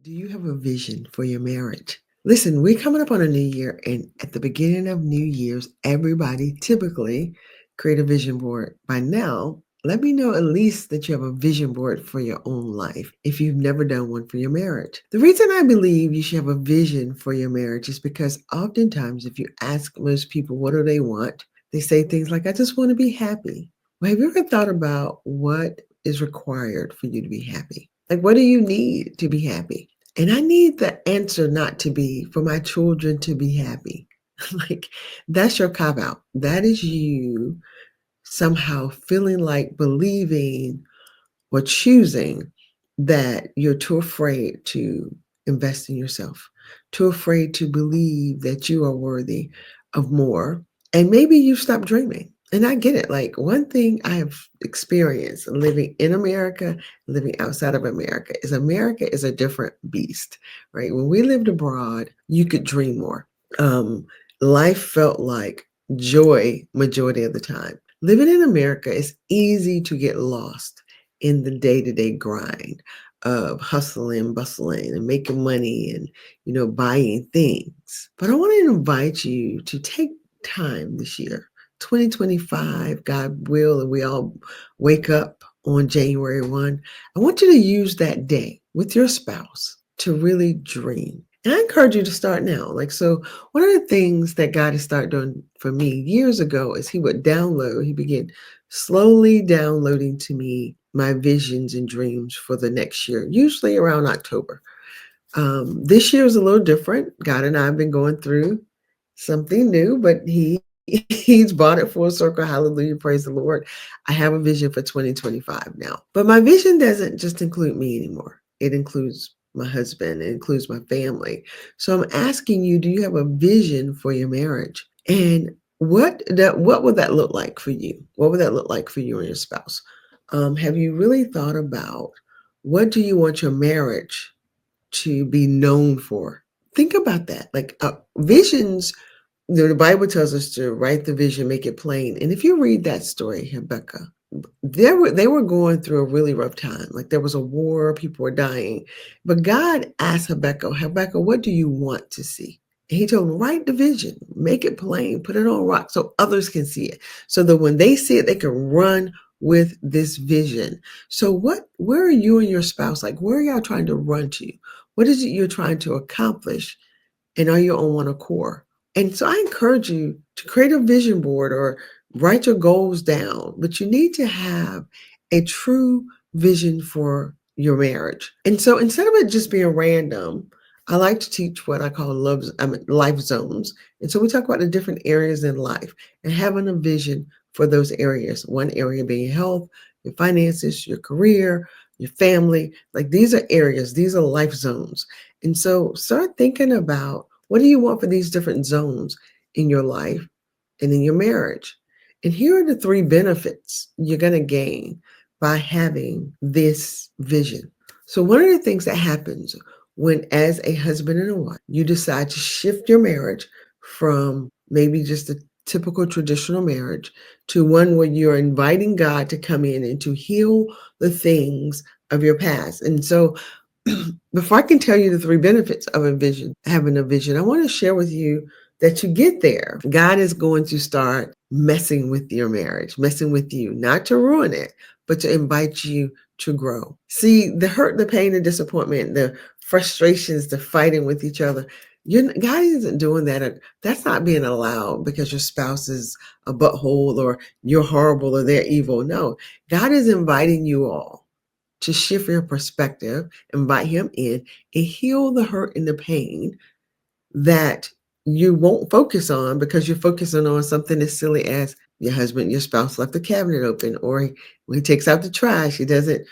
Do you have a vision for your marriage? Listen, we're coming up on a new year, and at the beginning of New Year's, everybody typically create a vision board. By now, let me know at least that you have a vision board for your own life if you've never done one for your marriage. The reason I believe you should have a vision for your marriage is because oftentimes, if you ask most people what do they want, they say things like, I just want to be happy. Well, have you ever thought about what is required for you to be happy? Like, what do you need to be happy? And I need the answer not to be for my children to be happy. Like, that's your cop out. That is you somehow feeling like believing or choosing that you're too afraid to invest in yourself, too afraid to believe that you are worthy of more. And maybe you stop dreaming. And I get it. Like, one thing I have experienced living in America, living outside of America is a different beast, right? When we lived abroad, you could dream more. Um, Life felt like joy majority of the time. Living in America is easy to get lost in the day-to-day grind of hustling, bustling, and making money and, buying things. But I want to invite you to take time this year, 2025, God will, and we all wake up on January 1. I want you to use that day with your spouse to really dream. And I encourage you to start now. So one of the things that God has started doing for me years ago is he began slowly downloading to me my visions and dreams for the next year, usually around October. This year is a little different. God and I have been going through something new, but he's brought it full circle. Hallelujah. Praise the Lord. I have a vision for 2025 now. But my vision doesn't just include me anymore. It includes my husband, it includes my family. So I'm asking you, do you have a vision for your marriage? And what would that look like for you? What would that look like for you and your spouse? Have you really thought about what do you want your marriage to be known for? Think about that. Visions, the Bible tells us to write the vision, make it plain. And if you read that story, Rebecca, they were going through a really rough time. Like, there was a war, people were dying. But God asked Habakkuk, what do you want to see? And he told him, write the vision, make it plain, put it on rock so others can see it. So that when they see it, they can run with this vision. So where are you and your spouse? Like, where are y'all trying to run to? What is it you're trying to accomplish? And are you on one accord? And so I encourage you to create a vision board or write your goals down, but you need to have a true vision for your marriage. And so instead of it just being random, I like to teach what I call life zones. And so we talk about the different areas in life and having a vision for those areas. One area being health, your finances, your career, your family. Like, these are areas, these are life zones. And so start thinking about, what do you want for these different zones in your life and in your marriage? And here are the three benefits you're going to gain by having this vision. So one of the things that happens when, as a husband and a wife, you decide to shift your marriage from maybe just a typical traditional marriage to one where you're inviting God to come in and to heal the things of your past. And so before I can tell you the three benefits of having a vision, I want to share with you that to get there, God is going to start messing with your marriage, messing with you, not to ruin it, but to invite you to grow. See, the hurt, the pain, the disappointment, the frustrations, the fighting with each other, God isn't doing that. That's not being allowed because your spouse is a butthole or you're horrible or they're evil. No, God is inviting you all to shift your perspective, invite him in, and heal the hurt and the pain that you won't focus on because you're focusing on something as silly as your husband, your spouse left the cabinet open, or when he takes out the trash, he doesn't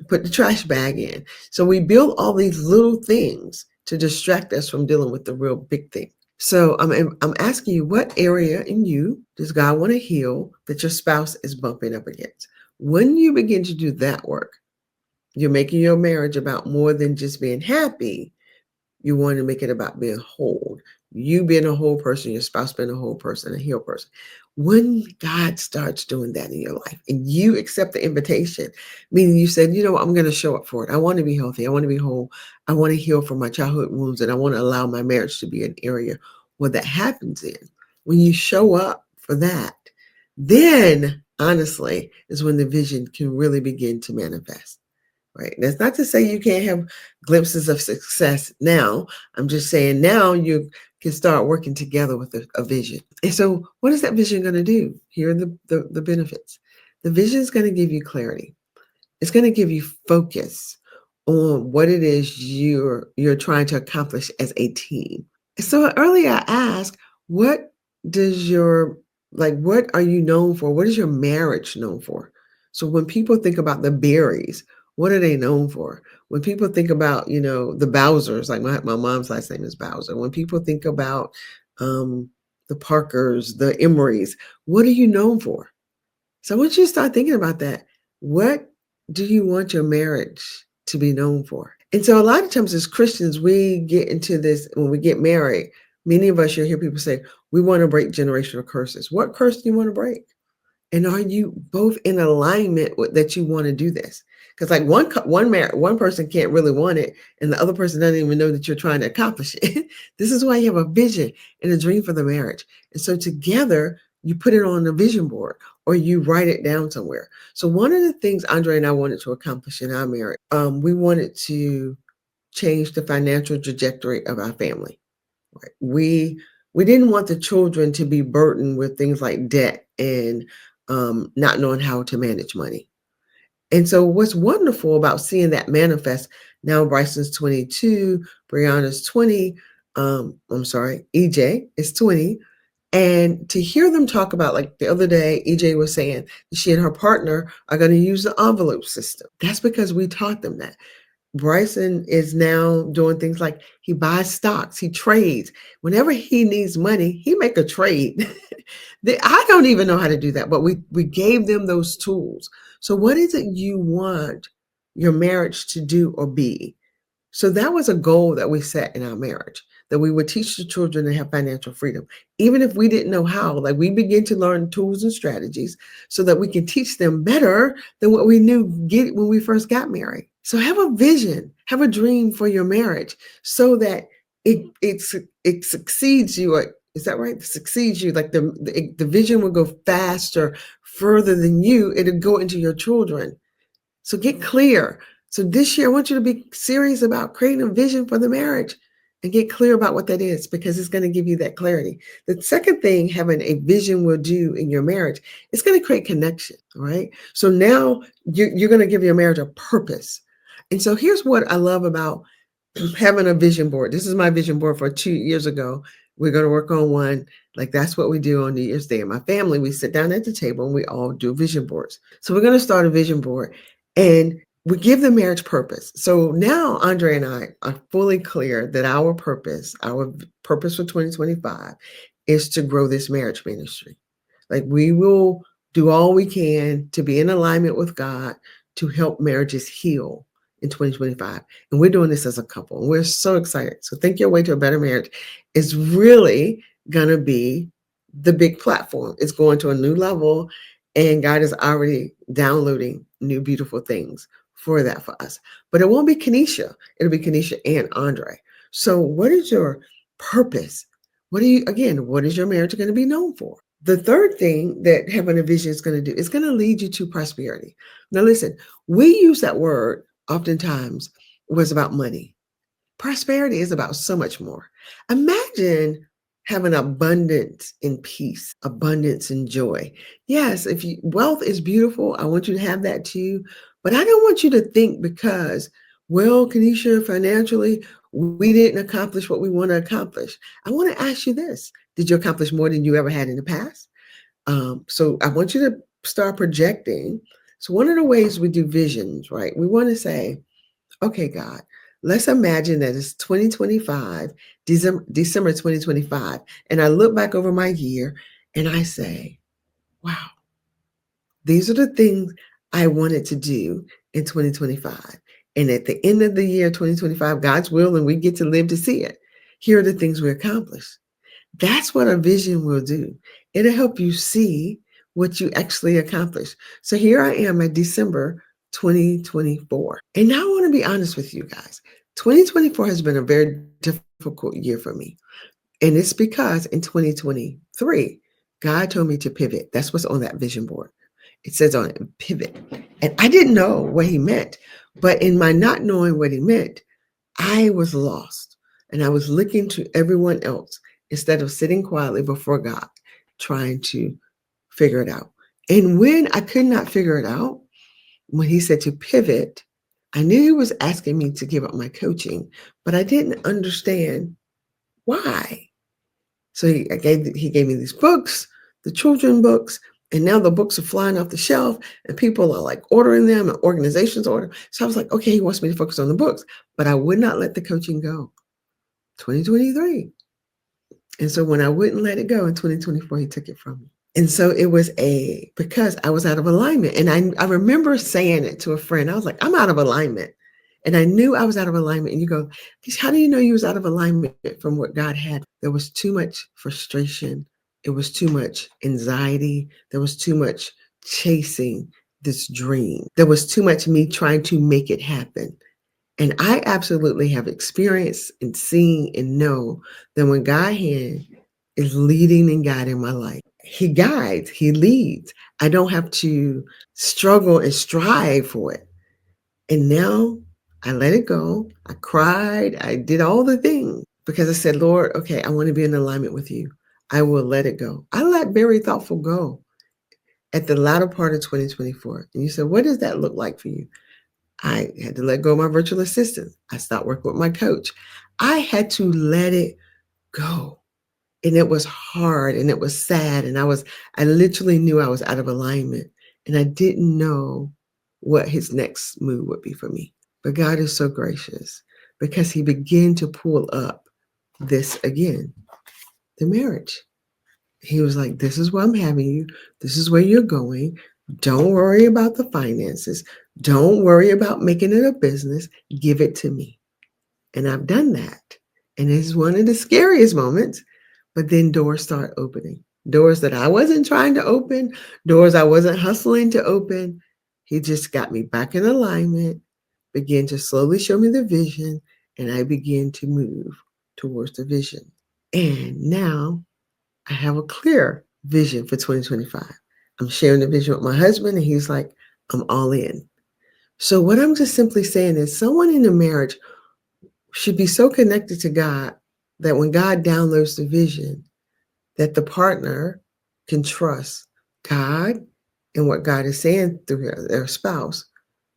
put the trash bag in. So we build all these little things to distract us from dealing with the real big thing. So I'm asking you, what area in you does God want to heal that your spouse is bumping up against? When you begin to do that work, you're making your marriage about more than just being happy. You want to make it about being whole. You being a whole person, your spouse being a whole person, a healed person. When God starts doing that in your life and you accept the invitation, meaning you said, you know, I'm going to show up for it. I want to be healthy. I want to be whole. I want to heal from my childhood wounds and I want to allow my marriage to be an area where that happens in. When you show up for that, then honestly is when the vision can really begin to manifest. Right. That's not to say you can't have glimpses of success now. I'm just saying now you can start working together with a vision. And so, what is that vision going to do? Here are the benefits. The vision is going to give you clarity. It's going to give you focus on what it is you're trying to accomplish as a team. So earlier I asked, what does your what are you known for? What is your marriage known for? So when people think about the Berries, what are they known for? When people think about, the Bowsers, like my mom's last name is Bowser. When people think about um, the Parkers, the Emerys, what are you known for? So I want you to start thinking about that. What do you want your marriage to be known for? And so a lot of times as Christians, we get into this when we get married. Many of us, you'll hear people say, we want to break generational curses. What curse do you want to break? And are you both in alignment with that you want to do this? Because like one person can't really want it, and the other person doesn't even know that you're trying to accomplish it. This is why you have a vision and a dream for the marriage. And so together you put it on a vision board or you write it down somewhere. So one of the things Andre and I wanted to accomplish in our marriage, we wanted to change the financial trajectory of our family. Right? We didn't want the children to be burdened with things like debt and not knowing how to manage money. And so, what's wonderful about seeing that manifest now, Bryson's 22, Brianna's 20, I'm sorry, EJ is 20. And to hear them talk about, like the other day, EJ was saying she and her partner are going to use the envelope system. That's because we taught them that. Bryson is now doing things like he buys stocks, he trades. Whenever he needs money, he make a trade. I don't even know how to do that, but we gave them those tools. So what is it you want your marriage to do or be? So that was a goal that we set in our marriage, that we would teach the children to have financial freedom. Even if we didn't know how, like we begin to learn tools and strategies so that we can teach them better than what we knew when we first got married. So have a vision, have a dream for your marriage so that it succeeds you. Is that right? It succeeds you. Like the vision will go faster, further than you. It'll go into your children. So get clear. So this year, I want you to be serious about creating a vision for the marriage and get clear about what that is because it's going to give you that clarity. The second thing having a vision will do in your marriage, it's going to create connection, right? So now you're going to give your marriage a purpose. And so here's what I love about having a vision board. This is my vision board for 2 years ago. We're going to work on one. Like that's what we do on New Year's Day. In my family, we sit down at the table and we all do vision boards. So we're going to start a vision board and we give the marriage purpose. So now Andre and I are fully clear that our purpose for 2025 is to grow this marriage ministry. Like we will do all we can to be in alignment with God to help marriages heal in 2025. And we're doing this as a couple. And we're so excited. So Think Your Way to a Better Marriage is really going to be the big platform. It's going to a new level. And God is already downloading new beautiful things for that for us. But it won't be Kenesha. It'll be Kenesha and Andre. So what is your purpose? What is your marriage going to be known for? The third thing that having a vision is going to do is going to lead you to prosperity. Now, listen, we use that word oftentimes was about money. Prosperity is about so much more. Imagine having abundance in peace, abundance in joy. Yes, wealth is beautiful. I want you to have that too. But I don't want you to think because, well, Kenesha, financially, we didn't accomplish what we want to accomplish. I want to ask you this. Did you accomplish more than you ever had in the past? So I want you to start projecting. So one of the ways we do visions, right? We want to say, okay, God, let's imagine that it's 2025, December 2025. And I look back over my year and I say, wow, these are the things I wanted to do in 2025. And at the end of the year, 2025, God's will, and we get to live to see it. Here are the things we accomplished. That's what a vision will do. It'll help you see what you actually accomplished. So here I am at December 2024. And now I want to be honest with you guys. 2024 has been a very difficult year for me. And it's because in 2023, God told me to pivot. That's what's on that vision board. It says on it, pivot. And I didn't know what he meant. But in my not knowing what he meant, I was lost. And I was looking to everyone else instead of sitting quietly before God, trying to figure it out. And when I could not figure it out, when he said to pivot, I knew he was asking me to give up my coaching, but I didn't understand why. So he gave me these books, the children books, and now the books are flying off the shelf and people are like ordering them and organizations order. So I was like, okay, he wants me to focus on the books, but I would not let the coaching go. 2023. And so when I wouldn't let it go in 2024, he took it from me. And so it was because I was out of alignment. And I remember saying it to a friend. I was like, I'm out of alignment. And I knew I was out of alignment. And you go, how do you know you was out of alignment from what God had? There was too much frustration. It was too much anxiety. There was too much chasing this dream. There was too much me trying to make it happen. And I absolutely have experienced and seen and know that when God is leading and guiding my life, he guides, he leads. I don't have to struggle and strive for it. And now I let it go. I cried. I did all the things because I said, Lord, okay, I want to be in alignment with you. I will let it go. I let Very Thoughtful go at the latter part of 2024. And you said, what does that look like for you? I had to let go of my virtual assistant. I stopped working with my coach. I had to let it go. And it was hard and it was sad. And I literally knew I was out of alignment and I didn't know what his next move would be for me. But God is so gracious because he began to pull up this again, the marriage. He was like, this is where I'm having you. This is where you're going. Don't worry about the finances. Don't worry about making it a business. Give it to me. And I've done that. And it's one of the scariest moments. But then doors start opening. Doors that I wasn't trying to open, doors I wasn't hustling to open. He just got me back in alignment, began to slowly show me the vision, and I began to move towards the vision. And now I have a clear vision for 2025. I'm sharing the vision with my husband, and he's like, I'm all in. So what I'm just simply saying is someone in a marriage should be so connected to God that when God downloads the vision, that the partner can trust God and what God is saying through their spouse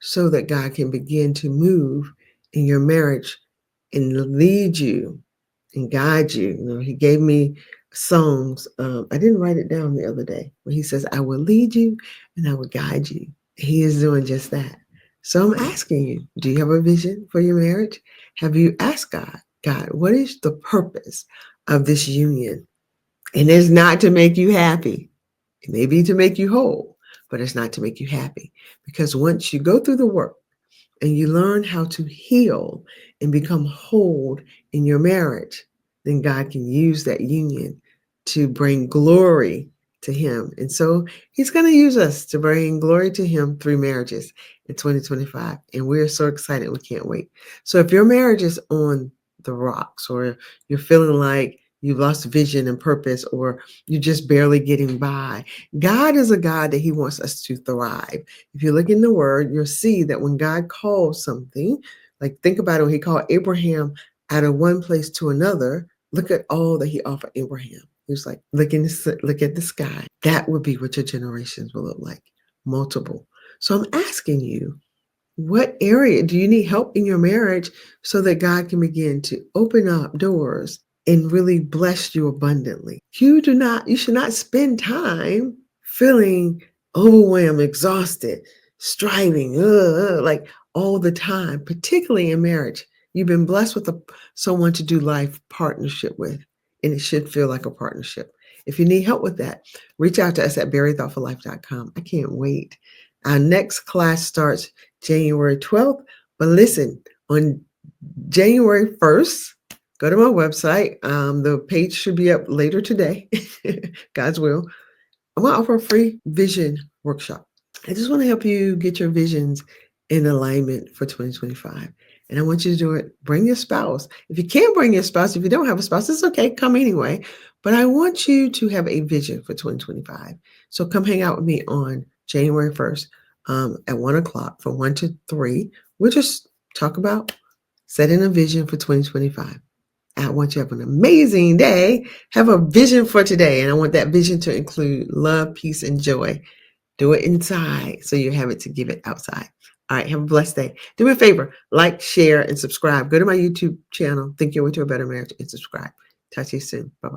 so that God can begin to move in your marriage and lead you and guide you. You know, he gave me songs. I didn't write it down the other day, but he says, I will lead you and I will guide you. He is doing just that. So I'm asking you, do you have a vision for your marriage? Have you asked God, what is the purpose of this union? And it's not to make you happy. It may be to make you whole, but it's not to make you happy. Because once you go through the work and you learn how to heal and become whole in your marriage, then God can use that union to bring glory to him. And so he's going to use us to bring glory to him through marriages in 2025. And we're so excited. We can't wait. So if your marriage is on the rocks or you're feeling like you've lost vision and purpose, or you're just barely getting by, God is a God that he wants us to thrive. If you look in the word, you'll see that when God calls something, like think about it, when he called Abraham out of one place to another, look at all that he offered Abraham. He was like, look at the sky. That would be what your generations will look like, multiple. So I'm asking you, what area do you need help in your marriage so that God can begin to open up doors and really bless you abundantly? You should not spend time feeling overwhelmed, exhausted, striving, like all the time, particularly in marriage. You've been blessed with someone to do life partnership with, and it should feel like a partnership. If you need help with that, reach out to us at verythoughtfullife.com. I can't wait. Our next class starts January 12th, but listen, on January 1st, go to my website. The page should be up later today, God's will. I'm going to offer a free vision workshop. I just want to help you get your visions in alignment for 2025. And I want you to do it. Bring your spouse. If you can't bring your spouse, if you don't have a spouse, it's okay. Come anyway. But I want you to have a vision for 2025. So come hang out with me on January 1st at 1 o'clock from 1 to 3. We'll just talk about setting a vision for 2025. I want you to have an amazing day. Have a vision for today. And I want that vision to include love, peace, and joy. Do it inside so you have it to give it outside. All right. Have a blessed day. Do me a favor. Like, share, and subscribe. Go to my YouTube channel, Think Your Way to a Better Marriage, and subscribe. Talk to you soon. Bye-bye.